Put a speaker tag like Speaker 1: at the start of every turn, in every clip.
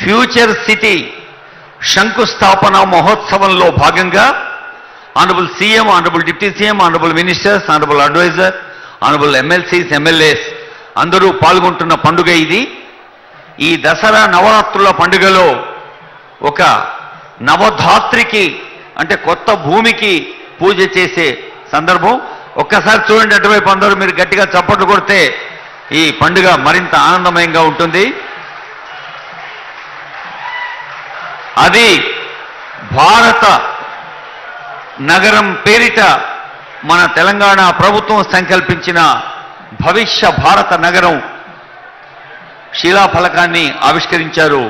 Speaker 1: Future city శంకుస్థాపన మహోత్సవంలో భాగంగా honourable CM, honourable deputy CM, honourable ministers, honourable advisor, honourable MLCs, MLAs అందరూ పాల్గొంటున్న పండుగ ఇది. ఈ దసరా నవరాత్రుల పండుగలో ఒక నవధాత్రికి అంటే కొత్త భూమికి పూజ చేసే సందర్భం. ఒక్కసారి చూడండి అటువైపు అందరూ, మీరు గట్టిగా చప్పట్లు కొడితే ఈ పండుగ మరింత ఆనందమయంగా ఉంటుంది. అది భారత నగరం పేరిట మన తెలంగాణ ప్రభుత్వం సంకల్పించిన భవిష్య భారత నగరం శిలాఫలకాన్ని ఆవిష్కరించారు.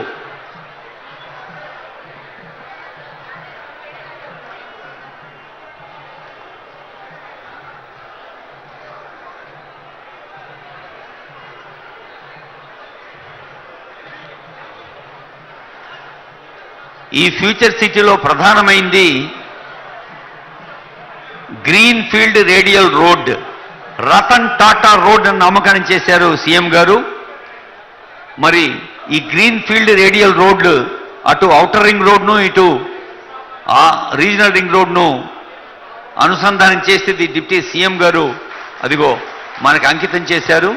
Speaker 1: ఈ ఫ్యూచర్ సిటీలో ప్రధానమైంది green field radial road, Ratan Tata road అని నామకరణం చేశారు సీఎం గారు. మరి ఈ గ్రీన్ ఫీల్డ్ రేడియల్ రోడ్ అటు ఔటర్ రింగ్ రోడ్ను ఇటు రీజనల్ రింగ్ రోడ్ను అనుసంధానం చేసేది డిప్యూటీ సీఎం గారు అదిగో మనకు అంకితం చేశారు.